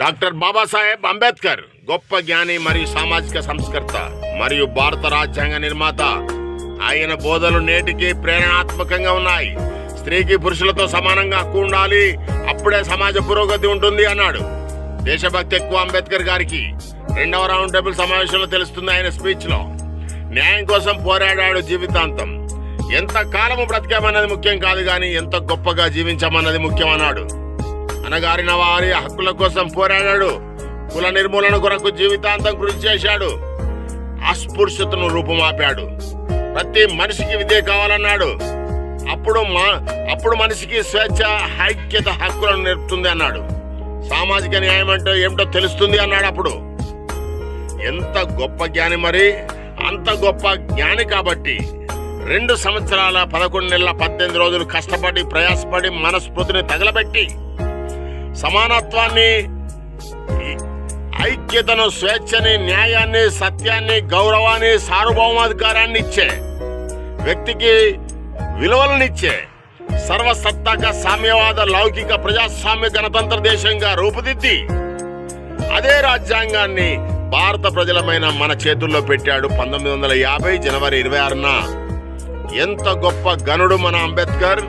Doctor Babasaheb Ambedkar గొప్ప జ్ఞాని మరియు సామాజిక సంస్కర్త మరియు భారత రాజ్యాంగ నిర్మాత. ఆయన బోధనలు నేటికి ప్రేరణాత్మకంగా ఉన్నాయి. స్త్రీకి పురుషులతో సమానంగా హక్కు ఉండాలి, అప్పుడే సమాజ పురోగతి ఉంటుంది అన్నాడు. దేశభక్తి ఎక్కువ అంబేద్కర్ గారికి. 2వ రౌండ్ టేబుల్ సమావేశంలో తెలుస్తుంది ఆయన స్పీచ్ లో. న్యాయం కోసం పోరాడాడు జీవితాంతం. ఎంత కాలము బ్రతికామన్నది ముఖ్యం కాదు గాని ఎంత గొప్పగా జీవించామన్నది ముఖ్యం అన్నాడు. అనగారిన వారి హక్కుల కోసం పోరాడాడు. కుల నిర్మూలన కొరకు జీవితాంతం కృషి చేశాడు. అస్పృశ్యతను రూపుమాపాడు. ప్రతి మనిషికి విద్య కావాలన్నాడు. అప్పుడు మనిషికి స్వేచ్ఛ, ఐక్యత, హక్కులను నేర్పుతుంది అన్నాడు. సామాజిక న్యాయం అంటే ఏమిటో తెలుస్తుంది అన్నాడు. అప్పుడు ఎంత గొప్ప జ్ఞాని, మరి అంత గొప్ప జ్ఞాని కాబట్టి 2 సంవత్సరాల 11 నెలల 18 రోజులు కష్టపడి ప్రయాసపడి మనస్ఫూర్తిని తగలబెట్టి సమానత్వాన్ని, ఐక్యతను, స్వేచ్ఛని, న్యాయాన్ని, సత్యాన్ని, గౌరవాన్ని, సార్వభౌమాధికారాన్ని ఇచ్చే, వ్యక్తికి విలువలనిచ్చే సర్వసత్తాక సామ్యవాద లౌకిక ప్రజాస్వామ్య గణతంత్ర దేశంగా రూపుదిద్ది అదే రాజ్యాంగాన్ని భారత ప్రజలమైన మన చేతుల్లో పెట్టాడు 1950 జనవరి 26న. ఎంత గొప్ప గనుడు మన అంబేద్కర్.